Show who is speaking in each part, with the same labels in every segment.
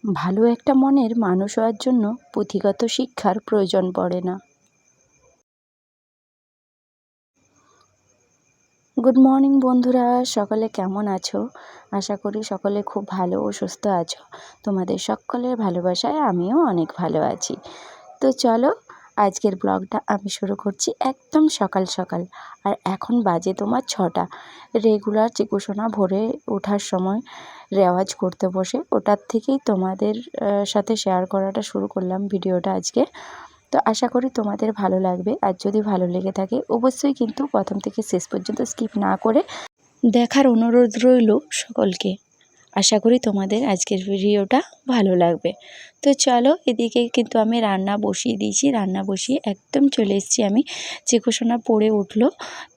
Speaker 1: ভালো একটা মনের মানুষ হওয়ার জন্য পুঁথিগত শিক্ষার প্রয়োজন পড়ে না। গুড মর্নিং বন্ধুরা, সকলে কেমন আছো? আশা করি সকলে খুব ভালো ও সুস্থ আছো। তোমাদের সকলের ভালোবাসায় আমিও অনেক ভালো আছি। তো চলো, আজকের ব্লগটা আমি শুরু করছি একদম সকাল সকাল। আর এখন বাজে তোমার 6টা। রেগুলার চিকুসোনা ভোরে ওঠার সময় রেওয়াজ করতে বসে, ওটার থেকেই তোমাদের সাথে শেয়ার করাটা শুরু করলাম ভিডিওটা আজকে। তো আশা করি তোমাদের ভালো লাগবে, আর যদি ভালো লেগে থাকে অবশ্যই কিন্তু প্রথম থেকে শেষ পর্যন্ত স্কিপ না করে দেখার অনুরোধ রইল সকলকে। আশা করি তোমাদের আজকের ভিডিওটা ভালো লাগবে। তো চলো, এদিকে কিন্তু আমি রান্না বসিয়ে দিয়েছি। রান্না বসিয়ে একদম চলে এসেছি আমি। চিকুসোনা পড়ে উঠলো,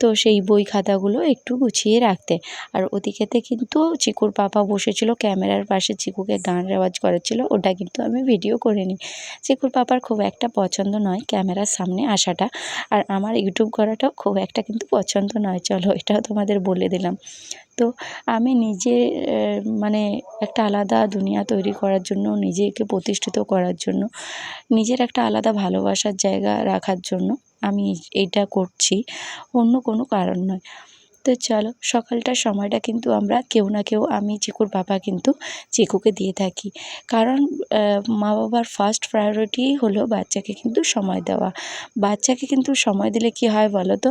Speaker 1: তো সেই বই খাতাগুলো একটু গুছিয়ে রাখতে। আর ওদিকেতে কিন্তু চিকুর পাপা বসেছিল ক্যামেরার পাশে, চিকুকে গান রেওয়াজ করেছিল, ওটা কিন্তু আমি ভিডিও করে নিই। চিকুর পাপার খুব একটা পছন্দ নয় ক্যামেরার সামনে আসাটা, আর আমার ইউটিউব করাটাও খুব একটা কিন্তু পছন্দ নয়। চলো, এটাও তোমাদের বলে দিলাম। তো আমি নিজে মানে একটা আলাদা দুনিয়া তৈরি করার জন্য, নিজেকে প্রতিষ্ঠিত করার জন্য, নিজের একটা আলাদা ভালোবাসার জায়গা রাখার জন্য আমি এইটা করছি, অন্য কোনো কারণ নয়। তো চলো, সকালটার সময়টা কিন্তু আমরা কেউ না কেউ, আমি চিকুর বাবা কিন্তু চিকুকে দিয়ে থাকি। কারণ মা বাবার ফার্স্ট প্রায়োরিটি হলো বাচ্চাকে কিন্তু সময় দেওয়া। বাচ্চাকে কিন্তু সময় দিলে কি হয় বলো তো?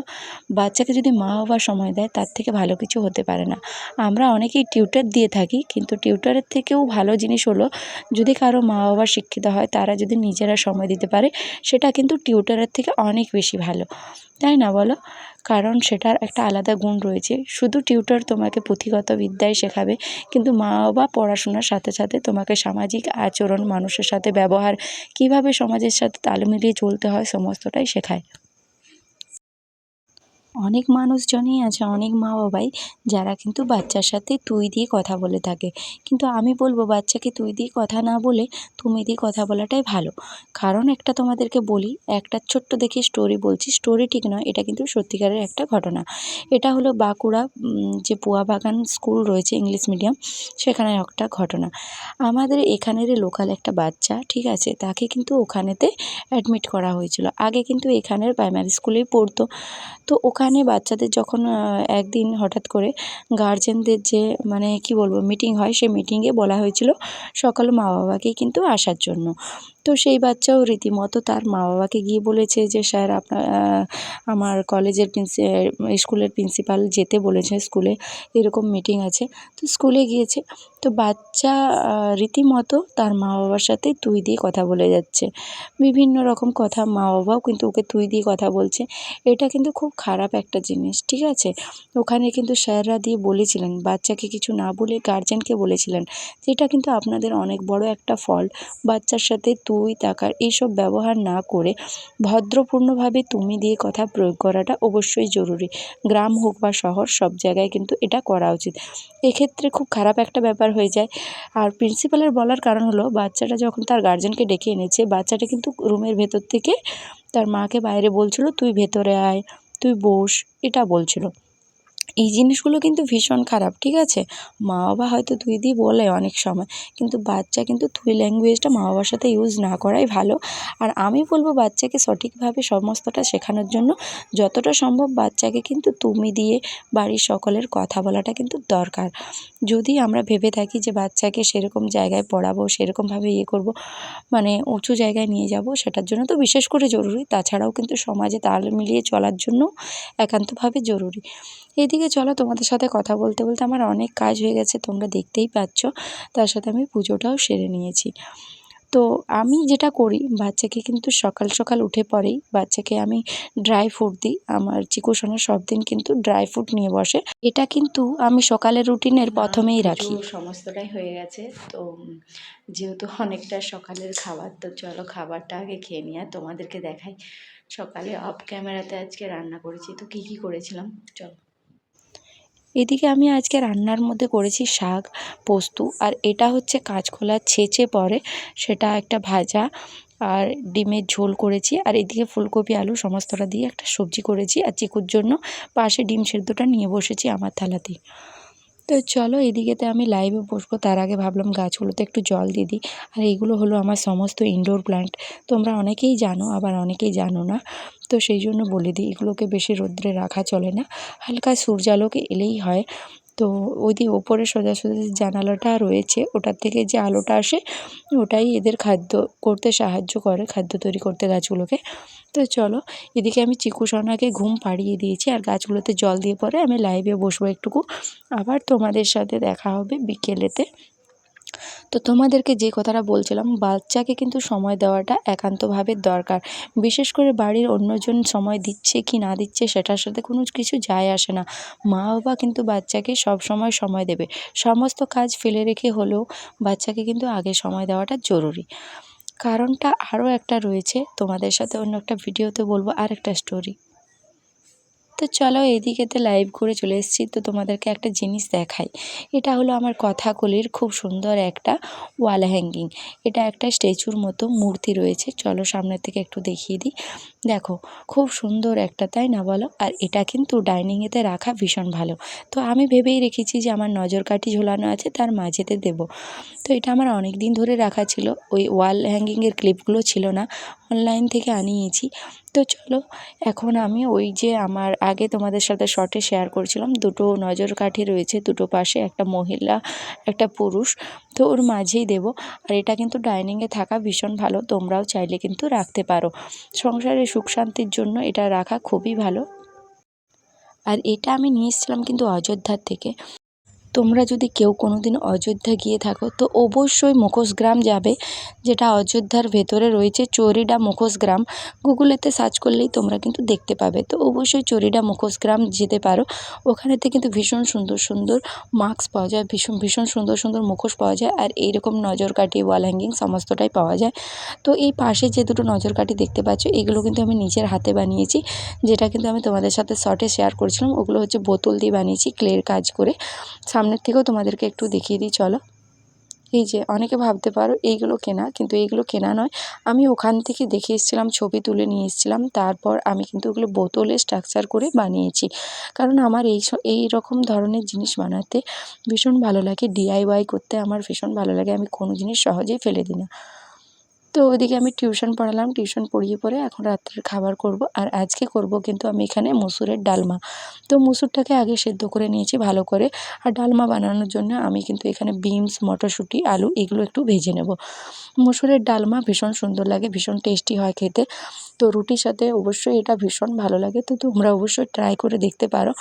Speaker 1: বাচ্চাকে যদি মা বাবা সময় দেয়, তার থেকে ভালো কিছু হতে পারে না। আমরা অনেকেই টিউটর দিয়ে থাকি, কিন্তু টিউটরের থেকেও ভালো জিনিস হলো যদি কারো মা বাবা শিক্ষিত হয়, তারা যদি নিজেরা সময় দিতে পারে, সেটা কিন্তু টিউটরের থেকে অনেক বেশি ভালো, তাই না বলো? কারণ সেটার একটা আলাদা গুণ রয়েছে। শুধু টিউটর তোমাকে পুঁথিগত বিদ্যাই শেখাবে, কিন্তু মা বাবা পড়াশোনার সাথে সাথে তোমাকে সামাজিক আচরণ, মানুষের সাথে ব্যবহার, কিভাবে সমাজের সাথে তাল মিলিয়ে চলতে হয়, সমস্তটাই শেখায়। অনেক মানুষজনই আছে, অনেক মা বাবাই যারা কিন্তু বাচ্চার সাথে তুই দিয়ে কথা বলে থাকে, কিন্তু আমি বলবো বাচ্চাকে তুই দিয়ে কথা না বলে তুমি দিয়ে কথা বলাটাই ভালো। কারণ একটা তোমাদেরকে বলি, একটা ছোট্ট দেখি স্টোরি বলছি, স্টোরি ঠিক নয়, এটা কিন্তু সত্যিকারের একটা ঘটনা। এটা হলো বাঁকুড়া যে পোয়াবাগান স্কুল রয়েছে ইংলিশ মিডিয়াম, সেখানে একটা ঘটনা। আমাদের এখানেরই লোকাল একটা বাচ্চা, ঠিক আছে, তাকে কিন্তু ওখানেতে অ্যাডমিট করা হয়েছিল। আগে কিন্তু এখানের প্রাইমারি স্কুলেই পড়তো। তো ওখানে বাচ্চাদের যখন একদিন হঠাৎ করে গার্জেনদের যে মানে কি বলবো মিটিং হয়, সেই মিটিংয়ে বলা হয়েছিল সকল মা বাবাকেই কিন্তু আসার জন্য। তো সেই বাচ্চাও রীতিমতো তার মা বাবাকে গিয়ে বলেছে যে স্যার, আপনার আমার কলেজের স্কুলের প্রিন্সিপাল যেতে বলেছে স্কুলে, এরকম মিটিং আছে। তো স্কুলে গিয়েছে। তো বাচ্চা রীতিমতো তার মা বাবার সাথে তুই দিয়ে কথা বলে যাচ্ছে, বিভিন্ন রকম কথা, মা বাবাও কিন্তু ওকে তুই দিয়ে কথা বলছে। এটা কিন্তু খুব খারাপ একটা জিনিস, ঠিক আছে। ওখানে কিন্তু স্যাররা দিয়ে বলেছিলেন, বাচ্চাকে কিছু না বলে গার্জেনকে বলেছিলেন, যেটা কিন্তু আপনাদের অনেক বড় একটা ফল্ট। বাচ্চার সাথে তুই তাকার এইসব ব্যবহার না করে ভদ্রপূর্ণভাবে তুমি দিয়ে কথা প্রয়োগ করাটা অবশ্যই জরুরি। গ্রাম হোক বা শহর, সব জায়গায় কিন্তু এটা করা উচিত। এক্ষেত্রে খুব খারাপ একটা ব্যাপার হয়ে যায়। আর প্রিন্সিপালের বলার কারণ হলো, বাচ্চাটা যখন তার গার্জেনকে ডেকে এনেছে, বাচ্চাটা কিন্তু রুমের ভেতর থেকে তার মাকে বাইরে বলছিল, তুই ভেতরে আয়, তুই বস, এটা বলছিল। এই জিনিসগুলো কিন্তু ভীষণ খারাপ, ঠিক আছে। মা বাবা হয়তো তুই দিয়ে বলে অনেক সময়, কিন্তু বাচ্চা কিন্তু তুই ল্যাঙ্গুয়েজটা মা বাবার সাথে ইউজ না করাই ভালো। আর আমি বলবো বাচ্চাকে সঠিকভাবে সমস্তটা শেখানোর জন্য যতটা সম্ভব বাচ্চাকে কিন্তু তুমি দিয়ে বাড়ির সকলের কথা বলাটা কিন্তু দরকার। যদি আমরা ভেবে থাকি যে বাচ্চাকে সেরকম জায়গায় পড়াবো, সেরকমভাবে করব, মানে উঁচু জায়গায় নিয়ে যাব, সেটার জন্য তো বিশেষ করে জরুরি। তাছাড়াও কিন্তু সমাজে তাল মিলিয়ে চলার জন্য একান্তভাবে জরুরি। এদিকে চলো, তোমাদের সাথে কথা বলতে বলতে আমার অনেক কাজ হয়ে গেছে, তোমরা দেখতেই পাচ্ছ। তার সাথে আমি পুজোটাও সেরে নিয়েছি। তো আমি যেটা করি, বাচ্চাকে কিন্তু সকাল সকাল উঠে পরেই বাচ্চাকে আমি ড্রাই ফ্রুট দিই। আমার চিকুসোনা সব দিন কিন্তু ড্রাই ফ্রুট নিয়ে বসে, এটা কিন্তু আমি সকালের রুটিনের প্রথমেই রাখি। সমস্তটাই হয়ে গেছে। তো যেহেতু অনেকটা সকালের খাবার, তো চলো খাবারটা আগে খেয়ে নিই, আর তোমাদেরকে দেখাই সকালে অফ ক্যামেরাতে আজকে রান্না করেছি। তো কী কী করেছিলাম চলো। এদিকে আমি আজকে রান্নার মধ্যে করেছি শাক, পোস্ত, আর এটা হচ্ছে কাঁচকলার ছেঁচে পরে সেটা একটা ভাজা, আর ডিমের ঝোল করেছি। আর এদিকে ফুলকপি আলু সমস্তটা দিয়ে একটা সবজি করেছি, আর চিকুর জন্য পাশে ডিম সেদ্ধটা নিয়ে বসেছি আমার থালাতে। তো চলো এদিকেতে আমি লাইভে বসবো, তার আগে ভাবলাম গাছগুলোতে একটু জল দিয়ে দিই। আর এইগুলো হলো আমার সমস্ত ইনডোর প্ল্যান্ট। তোমরা অনেকেই জানো, আবার অনেকেই জানো না, তো সেই জন্য বলে দিই, এগুলোকে বেশি রোদ্রে রাখা চলে না, হালকা সূর্যালোক এলেই হয়। তো ওই যে ওপরে সোজাসুজি যে জানালাটা রয়েছে, ওটার থেকে যে আলোটা আসে ওটাই এদের খাদ্য করতে সাহায্য করে, খাদ্য তৈরি করতে গাছগুলোকে। তো চলো এদিকে আমি চিকু সোনাকে ঘুম পাড়িয়ে দিয়েছি আর গাছগুলোতে জল দিয়ে পরে আমি লাইভে বসবো একটুকু। আবার তোমাদের সাথে দেখা হবে বিকেলেতে। তো তোমাদেরকে যে কথাটা বলছিলাম, বাচ্চাকে কিন্তু সময় দেওয়াটা একান্তভাবে দরকার। বিশেষ করে বাড়ির অন্যজন সময় দিচ্ছে কি না দিচ্ছে সেটার সাথে কোনো কিছু যায় আসে না। মা বাবা কিন্তু বাচ্চাকে সব সময় সময় দেবে। সমস্ত কাজ ফেলে রেখে হলেও বাচ্চাকে কিন্তু আগে সময় দেওয়াটা জরুরি। কারণটা আরও একটা রয়েছে, তোমাদের সাথে অন্য একটা ভিডিওতে বলবো আর একটা স্টোরি। তো চলো এদিকেতে লাইভ করে চলে এসেছি, তো তোমাদেরকে একটা জিনিস দেখাই। এটা হলো আমার কথাকলির খুব সুন্দর একটা ওয়াল হ্যাঙ্গিং। এটা একটা স্ট্যাচুর মতো মূর্তি রয়েছে, চলো সামনের থেকে একটু দেখিয়ে দিই। দেখো খুব সুন্দর একটা, তাই না বলো? আর এটা কিন্তু ডাইনিংয়েতে রাখা ভীষণ ভালো। তো আমি ভেবেই রেখেছি যে আমার নজরকাঠি ঝোলানো আছে তার মাঝেতে দেব। তো এটা আমার অনেক দিন ধরে রাখা ছিল, ওই ওয়াল হ্যাঙ্গিংয়ের ক্লিপগুলো ছিল না, অনলাইন থেকে আনিয়েছি। তো চলো এখন আমি ওই যে আমার আগে তোমাদের সাথে শর্টে শেয়ার করেছিলাম, দুটো নজরকাঠি রয়েছে দুটো পাশে, একটা মহিলা একটা পুরুষ, তো ওর মাঝেই দেব। আর এটা কিন্তু ডাইনিংয়ে থাকা ভীষণ ভালো, তোমরাও চাইলে কিন্তু রাখতে পারো। সংসারে সুখ শান্তির জন্য এটা রাখা খুবই ভালো। আর এটা আমি নিয়ে এসেছিলাম কিন্তু অযোধ্যার থেকে। তোমরা যদি কেউ কোনো দিন অযোধ্যা গিয়ে থাকো তো অবশ্যই মুখোশ গ্রাম যাবে, যেটা অযোধ্যার ভেতরে রয়েছে। চরিডা মুখোশ গ্রাম গুগলেতে সার্চ করলেই তোমরা কিন্তু দেখতে পাবে। তো অবশ্যই চরিডা মুখোশ গ্রাম যেতে পারো। ওখানেতে কিন্তু ভীষণ সুন্দর সুন্দর মাস্ক পাওয়া যায়, ভীষণ ভীষণ সুন্দর সুন্দর মুখোশ পাওয়া যায়, আর এইরকম নজরকাঠি ওয়াল হ্যাঙ্গিং সমস্তটাই পাওয়া যায়। তো এই পাশে যে দুটো নজরকাঠি দেখতে পাচ্ছ এগুলো কিন্তু আমি নিজের হাতে বানিয়েছি, যেটা কিন্তু আমি তোমাদের সাথে শর্টে শেয়ার করেছিলাম। ওগুলো হচ্ছে বোতল দিয়ে বানিয়েছি ক্লের কাজ করে। সামনের থেকেও তোমাদেরকে একটু দেখিয়ে দিই চলো। এই যে অনেকে ভাবতে পারো এইগুলো কেনা, কিন্তু এইগুলো কেনা নয়, আমি ওখান থেকে দেখে এসেছিলাম, ছবি তুলে নিয়ে এসেছিলাম, তারপর আমি কিন্তু ওগুলো বোতলে স্ট্রাকচার করে বানিয়েছি। কারণ আমার এই রকম ধরনের জিনিস বানাতে ভীষণ ভালো লাগে, ডিআইওয়াই করতে আমার ভীষণ ভালো লাগে, আমি কোনো জিনিস সহজেই ফেলে দিই না। তো ওদিকে আমি টিউশন পড়ালাম, টিউশন পড়িয়ে পরে এখন রাত্রের খাবার করব। আর আজকে করব কিন্তু আমি এখানে মুসুরের ডালমা। তো মুসুরটাকে আগে সেদ্ধ করে নিয়েছি ভালো করে। আর ডালমা বানানোর জন্য আমি কিন্তু এখানে বিনস, মটরশুঁটি, আলু এগুলো একটু ভেজে নেব। মুসুরের ডালমা ভীষণ সুন্দর লাগে, ভীষণ টেস্টি হয় খেতে। তো রুটির সাথে অবশ্যই এটা ভীষণ ভালো লাগে, তো তোমরা অবশ্যই ট্রাই করে দেখতে পারো।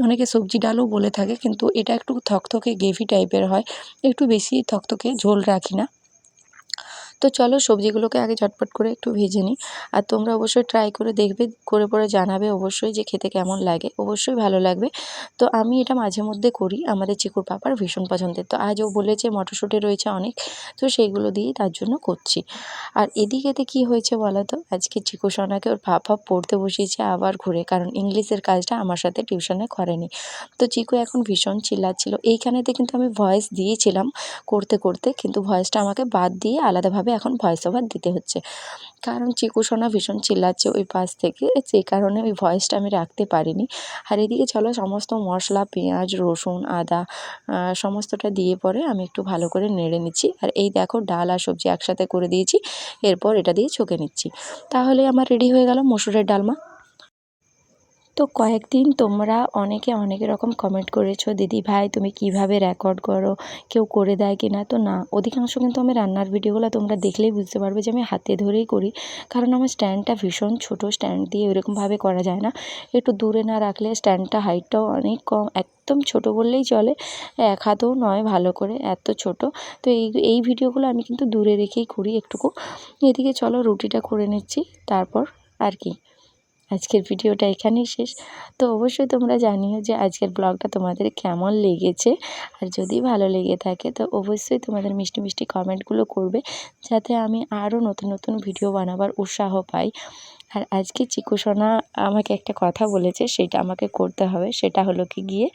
Speaker 1: অনেকে সবজি ডালও বলে থাকে, কিন্তু এটা একটু থকথকে গ্রেভি টাইপের হয়, একটু বেশি থকথকে, ঝোল রাখি না। তো চলো সবজিগুলোকে আগে ঝটপট করে একটু ভেজে নিই। আর তোমরা অবশ্যই ট্রাই করে দেখবে, করে পরে জানাবে অবশ্যই যে খেতে কেমন লাগে, অবশ্যই ভালো লাগবে। তো আমি এটা মাঝে মধ্যে করি, আমাদের চিকুর পাপার ভীষণ পছন্দের। তো আজ ও বলেছে মটরশুঁটি রয়েছে অনেক, তো সেইগুলো দিয়েই তার জন্য করছি। আর এদিকেতে কি হয়েছে বলো তো, আজকে চিকু সোনাকে ওর পাপা পড়তে বসিয়েছে আবার ঘুরে, কারণ ইংলিশের কাজটা আমার সাথে টিউশনে করেনি। তো চিকু এখন ভীষণ চিল্লাচ্ছিল। এইখানেতে কিন্তু আমি ভয়েস দিয়েছিলাম করতে করতে, কিন্তু ভয়েসটা আমাকে বাদ দিয়ে আলাদাভাবে এখন ভয়েস ওভার দিতে হচ্ছে, কারণ চিকু সোনা ভীষণ চিল্লাচ্ছে ওই পাশ থেকে, যে কারণে ওই ভয়েসটা আমি রাখতে পারিনি। আর এদিকে চলো সমস্ত মশলা, পেঁয়াজ, রসুন, আদা সমস্তটা দিয়ে পরে আমি একটু ভালো করে নেড়ে নিচ্ছি। আর এই দেখো ডাল আর সবজি একসাথে করে দিয়েছি, এরপর এটা দিয়ে ছকে নিচ্ছি, তাহলে আমার রেডি হয়ে গেল মসুরের ডালমা। তো কয়েকদিন তোমরা অনেকে অনেক রকম কমেন্ট করেছো, দিদি ভাই তুমি কিভাবে রেকর্ড করো, কেউ করে দেয় কি না? তো না, অধিকাংশ কিন্তু আমি রান্নার ভিডিওগুলো তোমরা দেখলেই বুঝতে পারবে যে আমি হাতে ধরেই করি, কারণ আমার স্ট্যান্ডটা ভীষণ ছোট, স্ট্যান্ড দিয়ে ওইরকমভাবে করা যায় না। একটু দূরে না রাখলে স্ট্যান্ডটা হাইটটাও অনেক কম, একদম ছোট বললেই চলে, এক হাতও নয় ভালো করে, এত ছোট। তো এই ভিডিওগুলো আমি কিন্তু দূরে রেখেই করি একটুকু। এদিকে চলো রুটিটা করে নিচ্ছি, তারপর আর কি, আজকের ভিডিওটা এখানেই শেষ। তো অবশ্যই তোমরা জানিও যে আজকের ব্লগটা তোমাদের কেমন লেগেছে, আর যদি ভালো লেগে থাকে তো অবশ্যই তোমাদের মিষ্টি মিষ্টি কমেন্টগুলো করবে, যাতে আমি আরও নতুন নতুন ভিডিও বানাবার উৎসাহ পাই। আর আজকে চিকু সোনা আমাকে একটা কথা বলেছে, সেটা আমাকে করতে হবে, সেটা হলো কি গিয়ে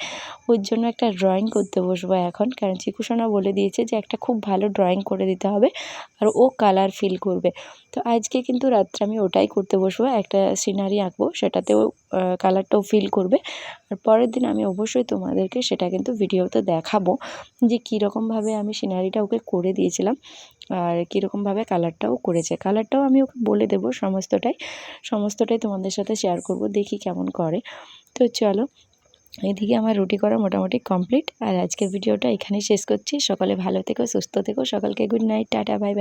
Speaker 1: ওর জন্য একটা ড্রয়িং করতে বসবো এখন, কারণ চিকু সোনা বলে দিয়েছে যে একটা খুব ভালো ড্রয়িং করে দিতে হবে, আর ও কালার ফিল করবে। তো আজকে কিন্তু রাত্রে আমি ওটাই করতে বসবো, একটা সিনারি আঁকবো, সেটাতেও কালারটাও ফিল করবে। আর পরের দিন আমি অবশ্যই তোমাদেরকে সেটা কিন্তু ভিডিওতে দেখাবো যে কীরকমভাবে আমি সিনারিটা ওকে করে দিয়েছিলাম আর কীরকমভাবে কালারটাও করেছে। কালারটাও আমি ওকে বলে দেবো সমস্তটাই তোমাদের সাথে শেয়ার করব, দেখি কেমন করে। তো চলো, এদিকে আমার রুটি করা মোটামুটি কমপ্লিট। আর আজকের ভিডিওটা এখানেই শেষ করছি। সকলে ভালো থেকো, সুস্থ থেকো, সকলকে good night, tata, bye bye.